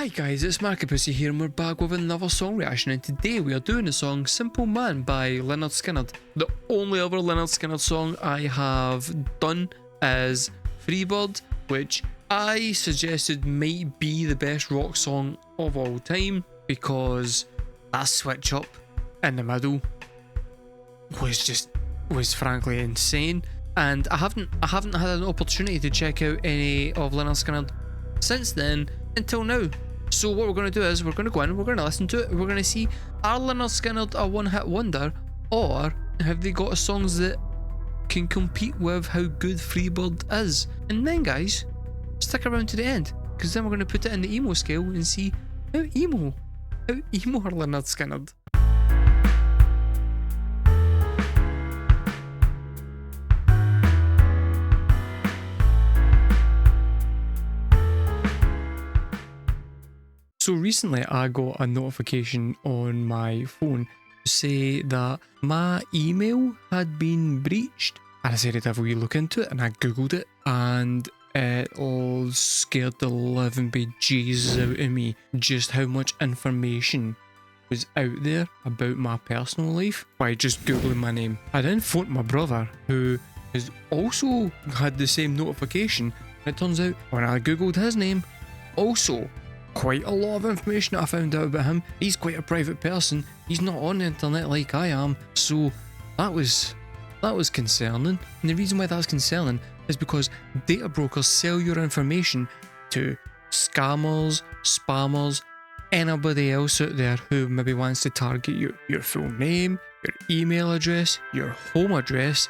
Hi guys, it's markabusi here and we're back with another song reaction, and today we are doing the song Simple Man by Lynyrd Skynyrd. The only other Lynyrd Skynyrd song I have done is Freebird, which I suggested might be the best rock song of all time because that switch up in the middle was frankly insane, and I haven't had an opportunity to check out any of Lynyrd Skynyrd since then until now. So what we're going to do is we're going to go in, we're going to listen to it, we're going to see, are Lynyrd Skynyrd a one-hit wonder, or have they got songs that can compete with how good Freebird is? And then guys, stick around to the end, because then we're going to put it in the emo scale and see how emo are Lynyrd Skynyrd. So recently I got a notification on my phone to say that my email had been breached, and I said I'd have a wee look into it, and I googled it, and it all scared the living bejesus out of me just how much information was out there about my personal life by just googling my name. I then phoned my brother, who has also had the same notification, and it turns out when I googled his name, also quite a lot of information I found out about him. He's quite a private person. He's not on the internet like I am. So that was concerning. And the reason why that's concerning is because data brokers sell your information to scammers, spammers, anybody else out there who maybe wants to target you. Your full name, your email address, your home address,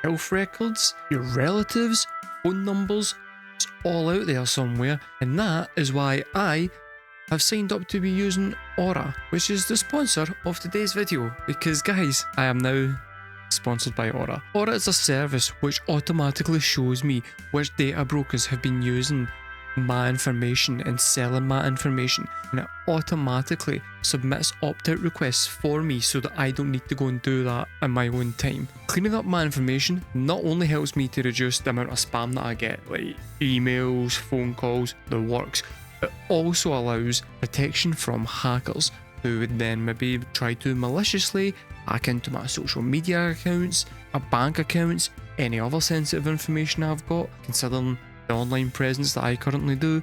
health records, your relatives, phone numbers. It's all out there somewhere, and that is why I have signed up to be using Aura, which is the sponsor of today's video, because guys, I am now sponsored by Aura. Aura is a service which automatically shows me which data brokers have been using my information and selling my information, and it automatically submits opt-out requests for me so that I don't need to go and do that in my own time. Cleaning up my information not only helps me to reduce the amount of spam that I get, like emails, phone calls, the works, it also allows protection from hackers who would then maybe try to maliciously hack into my social media accounts, my bank accounts, any other sensitive information I've got, considering the online presence that I currently do.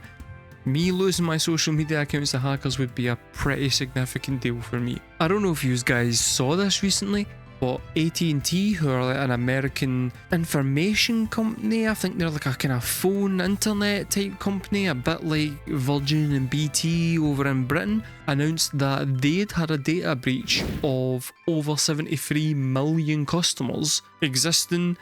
Me losing my social media accounts to hackers would be a pretty significant deal for me. I don't know if you guys saw this recently, but AT&T, who are like an American information company, I think they're like a kind of phone internet type company, a bit like Virgin and BT over in Britain, announced that they'd had a data breach of over 73 million customers, existing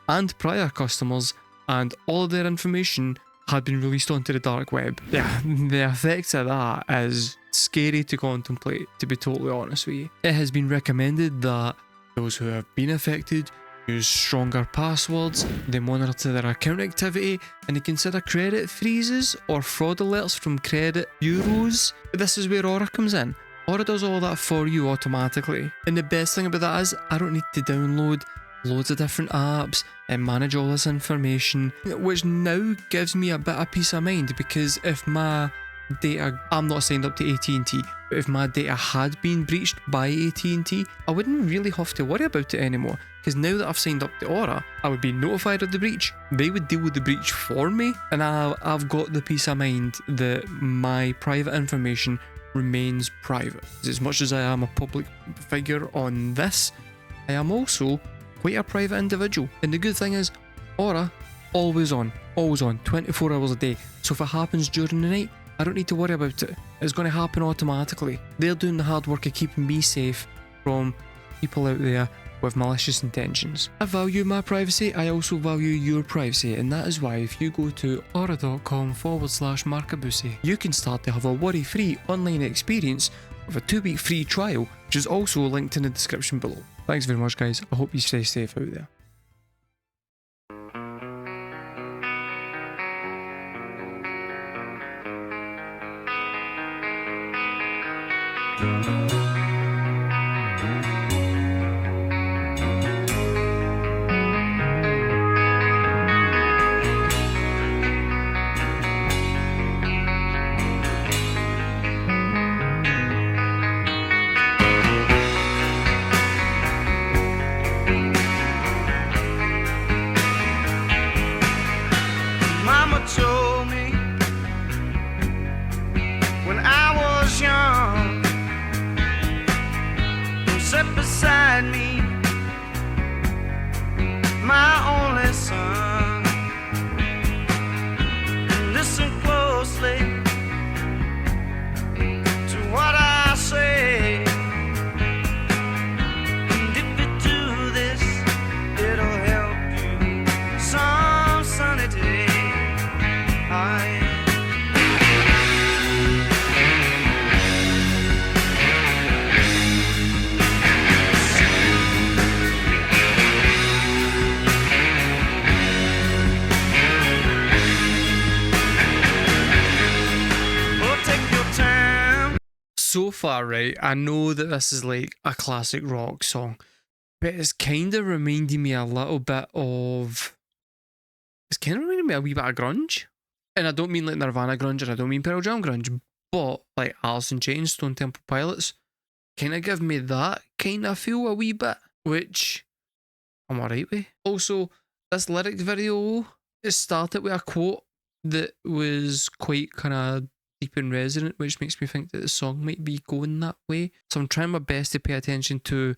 and prior customers, and all of their information had been released onto the dark web. Yeah, the effects of that is scary to contemplate, to be totally honest with you. It has been recommended that those who have been affected use stronger passwords, they monitor their account activity, and they consider credit freezes or fraud alerts from credit bureaus. This is where Aura comes in. Aura does all that for you automatically. And the best thing about that is I don't need to download loads of different apps and manage all this information, which now gives me a bit of peace of mind, because if my data, I'm not signed up to AT&T, but if my data had been breached by AT&T, I wouldn't really have to worry about it anymore, because now that I've signed up to Aura, I would be notified of the breach, they would deal with the breach for me, and I've got the peace of mind that my private information remains private. As much as I am a public figure on this, I am also quite a private individual, and the good thing is Aura always on 24 hours a day, so if it happens during the night, I don't need to worry about it. It's going to happen automatically. They're doing the hard work of keeping me safe from people out there with malicious intentions. I value my privacy, I also value your privacy, and that is why if you go to aura.com/markabusi, you can start to have a worry-free online experience with a 2-week free trial, which is also linked in the description below. Thanks very much guys, I hope you stay safe out there. So far, right, I know that this is like a classic rock song, but it's kind of reminding me a little bit of. It's kind of reminding me a wee bit of grunge. And I don't mean like Nirvana grunge, and I don't mean Pearl Jam grunge, but like Alice in Chains, Stone Temple Pilots, kind of give me that kind of feel a wee bit, which I'm alright with. Also, this lyrics video, it started with a quote that was quite kind of deep and resonant, which makes me think that the song might be going that way. So I'm trying my best to pay attention to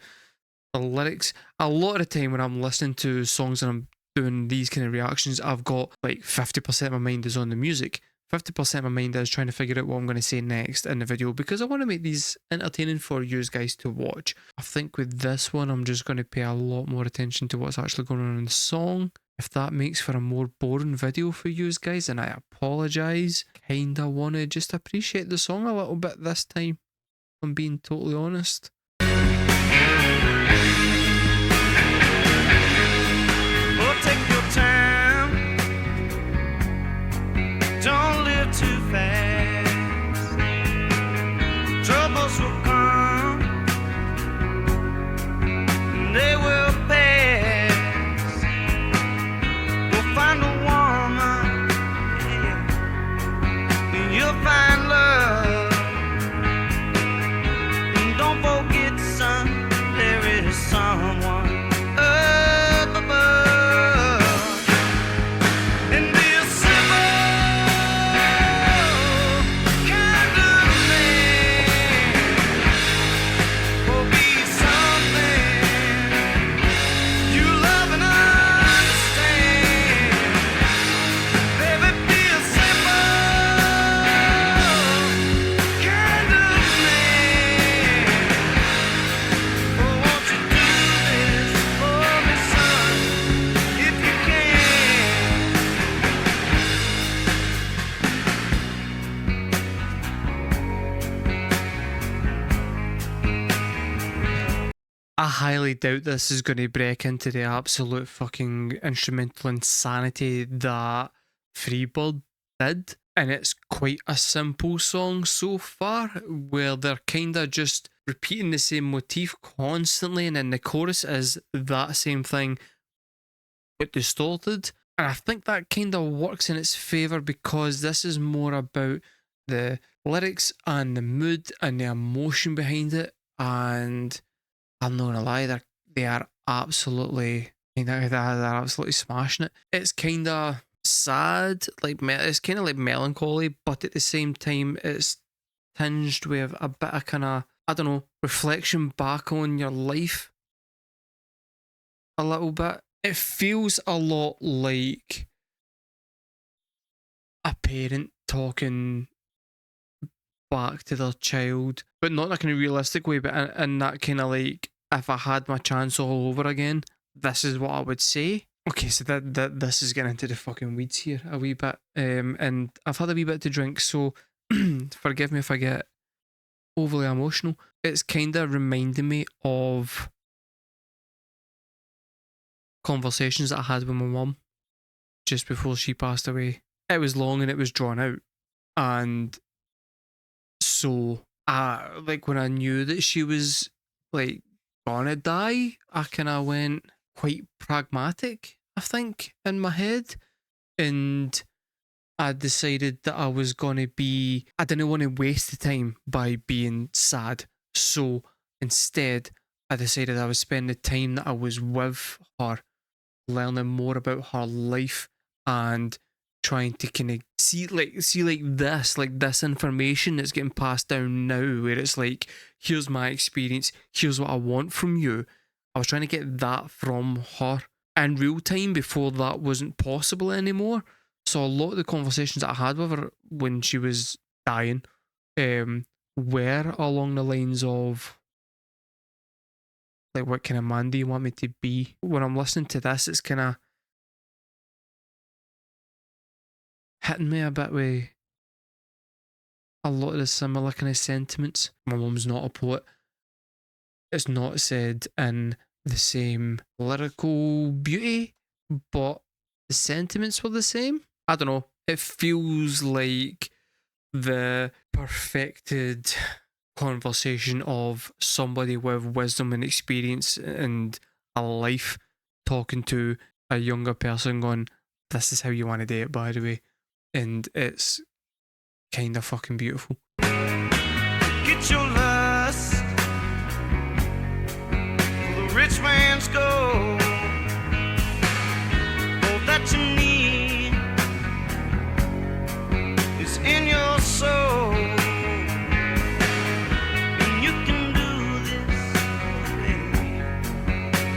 the lyrics. A lot of the time when I'm listening to songs and I'm doing these kind of reactions, I've got like 50% of my mind is on the music. 50% of my mind is trying to figure out what I'm going to say next in the video, because I want to make these entertaining for you guys to watch. I think with this one, I'm just going to pay a lot more attention to what's actually going on in the song. If that makes for a more boring video for you guys, and I apologise. Kinda want to just appreciate the song a little bit this time, if I'm being totally honest. Well, take your time. Don't live too fast. Troubles will come. They will pass. We'll find a woman. Yeah. And you'll find love. And don't forget, son, there is someone up above. And be a simple kind of man, or be something you love and understand. Baby, be a simple kind of man. Oh, won't you do this for me, son, if you can? I highly doubt this is going to break into the absolute fucking instrumental insanity that Freebird did. And it's quite a simple song so far, where they're kind of just repeating the same motif constantly, and then the chorus is that same thing but distorted. And I think that kind of works in its favour, because this is more about the lyrics and the mood and the emotion behind it. And I'm not gonna lie, they are absolutely, they're absolutely smashing it. It's kind of sad, like it's kind of like melancholy, but at the same time, it's tinged with a bit of kind of, I don't know, reflection back on your life a little bit. It feels a lot like a parent talking back to their child, but not in a kind of realistic way, but in that kind of like, if I had my chance all over again, this is what I would say. Okay, so that this is getting into the fucking weeds here a wee bit, and I've had a wee bit to drink, so forgive me if I get overly emotional. It's kind of reminding me of conversations that I had with my mum just before she passed away. It was long and it was drawn out, and so like when I knew that she was like gonna die, I kind of went quite pragmatic, I think, in my head, and I decided that I didn't want to waste the time by being sad. So instead, I decided I would spend the time that I was with her learning more about her life and trying to kind of see this information that's getting passed down now, where it's like, here's my experience, here's what I want from you. I was trying to get that from her in real time before that wasn't possible anymore. So a lot of the conversations that I had with her when she was dying were along the lines of, like, what kind of man do you want me to be? When I'm listening to this, it's kind of hitting me a bit with a lot of the similar kind of sentiments. My mum's not a poet. It's not said in the same lyrical beauty, but the sentiments were the same. I don't know. It feels like the perfected conversation of somebody with wisdom and experience and a life talking to a younger person going, this is how you want to do it, by the way. And it's kind of fucking beautiful. Get your lust for the rich man's gold. All that you need is in your soul. And you can do this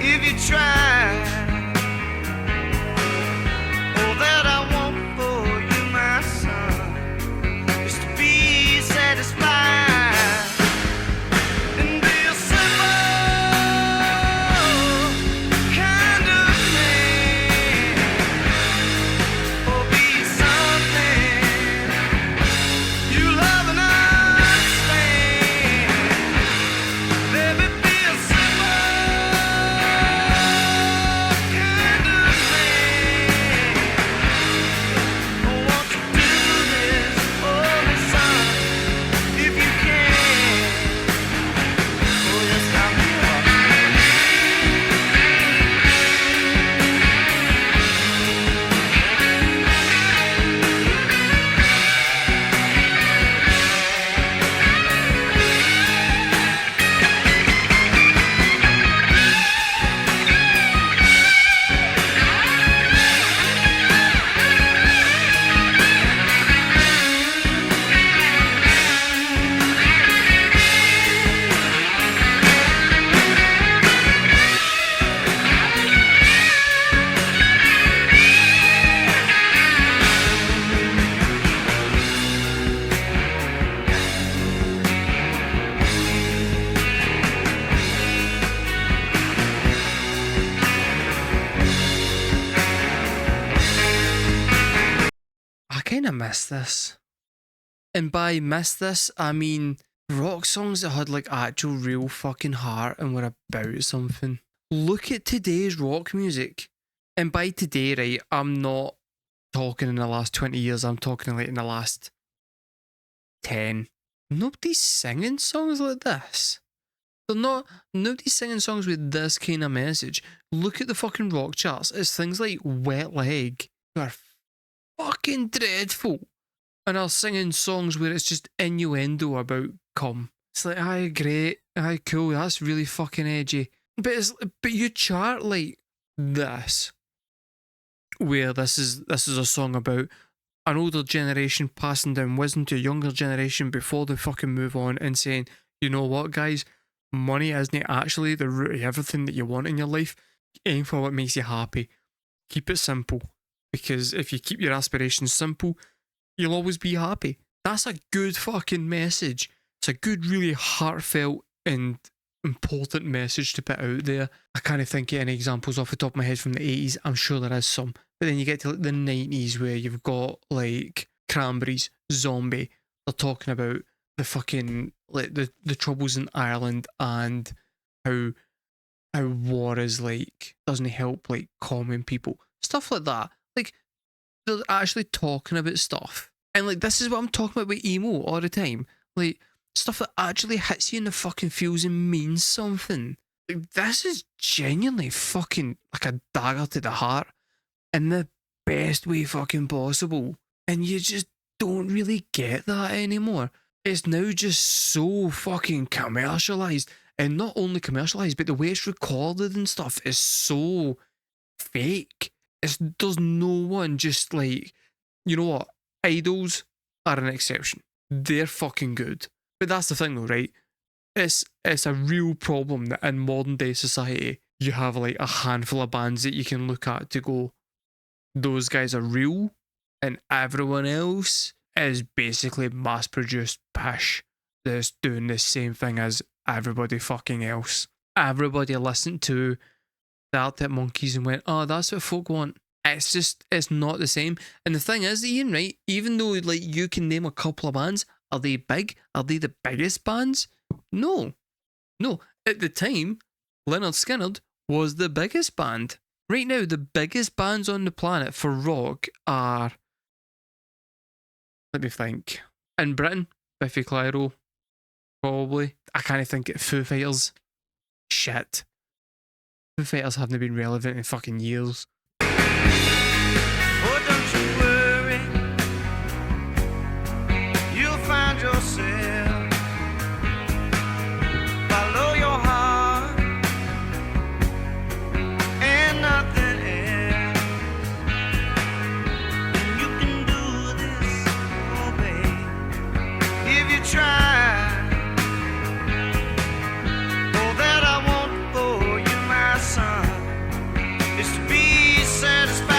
if you try. All that I want for you, my son, is to be satisfied and be a simple kind of man, or be something you love and understand. Baby, be a simple kind of man. Oh, won't you do this for me, son? If you can, oh yes, I'm here. I kind of miss this. And by miss this, I mean rock songs that had like actual real fucking heart and were about something. Look at today's rock music. And by today, right, I'm not talking in the last 20 years, I'm talking like in the last 10. Nobody's singing songs like this. Nobody's singing songs with this kind of message. Look at the fucking rock charts. It's things like Wet Leg, who are fucking dreadful, and are singing songs where it's just innuendo about cum. It's like, aye, great, aye, cool, that's really fucking edgy. But you chart like this, where this is a song about an older generation passing down wisdom to a younger generation before they fucking move on and saying, you know what, guys, money isn't actually the root of everything that you want in your life. Aim for what makes you happy. Keep it simple. Because if you keep your aspirations simple, you'll always be happy. That's a good fucking message. It's a good, really heartfelt and important message to put out there. I can't think of any examples off the top of my head from the 80s. I'm sure there is some. But then you get to like the 90s where you've got like Cranberries, Zombie. They're talking about the fucking, like the troubles in Ireland and how war is like, doesn't help like calming people. Stuff like that. Like, they're actually talking about stuff. And like, this is what I'm talking about with emo all the time. Like, stuff that actually hits you in the fucking feels and means something. Like, this is genuinely fucking like a dagger to the heart in the best way fucking possible. And you just don't really get that anymore. It's now just so fucking commercialised. And not only commercialised, but the way it's recorded and stuff is so fake. There's no one just like, you know what? Idols are an exception. They're fucking good. But that's the thing though, right? It's a real problem that in modern day society, you have like a handful of bands that you can look at to go, those guys are real, and everyone else is basically mass produced pish that's doing the same thing as everybody fucking else. Everybody listened to the Arctic Monkeys and went, oh, that's what folk want. It's not the same. And the thing is, Ian, right, even though like you can name a couple of bands, are they big? Are they the biggest bands? No. At the time, Lynyrd Skynyrd was the biggest band. Right now, the biggest bands on the planet for rock are, let me think, in Britain, Biffy Clyro, probably. I can't think of Foo Fighters. Shit. Foo Fighters haven't been relevant in fucking years. Oh, don't you worry, you'll find yourself. Follow your heart and nothing else. And you can do this, oh babe, if you try. All that I want for you, my son, is to be satisfied.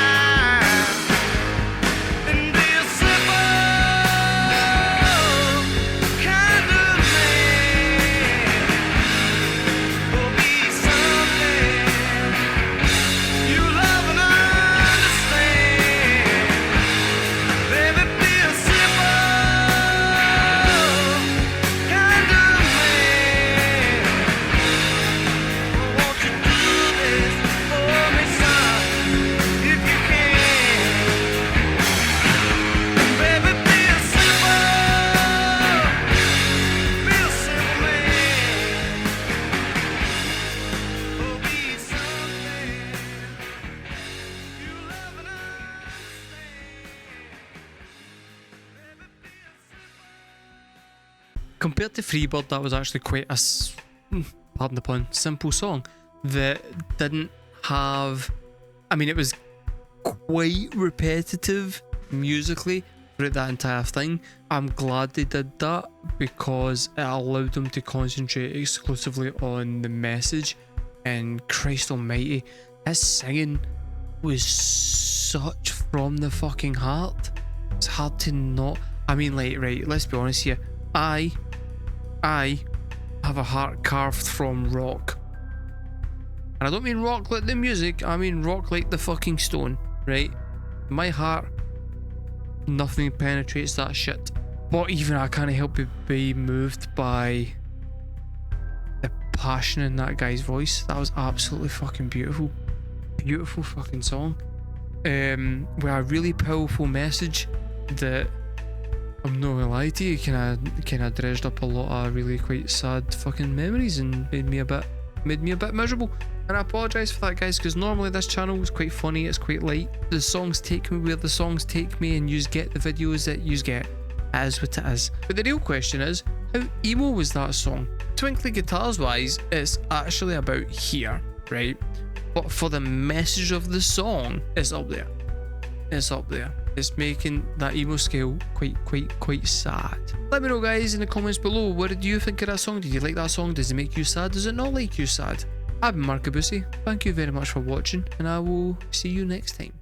Compared to Freebird, that was actually quite a, pardon the pun, simple song that didn't have, I mean, it was quite repetitive musically throughout that entire thing. I'm glad they did that because it allowed them to concentrate exclusively on the message. And Christ almighty, his singing was such from the fucking heart. It's hard to not, I mean, like, right, let's be honest here. I have a heart carved from rock. And I don't mean rock like the music, I mean rock like the fucking stone, right? My heart, nothing penetrates that shit. But even I can't help but be moved by the passion in that guy's voice. That was absolutely fucking beautiful. Beautiful fucking song. With a really powerful message that, I'm not gonna lie to you, kind of dredged up a lot of really quite sad fucking memories and made me a bit miserable. And I apologise for that, guys, because normally this channel is quite funny, it's quite light. The songs take me where the songs take me, and yous get the videos that yous get. It is what it is. But the real question is, how emo was that song? Twinkly guitars wise, it's actually about here, right? But for the message of the song, it's up there. It's up there. It's making that emo scale quite sad. Let me know, guys, in the comments below, what did you think of that song? Did you like that song? Does it make you sad? Does it not make you sad? I've been markabusi. Thank you very much for watching, and I will see you next time.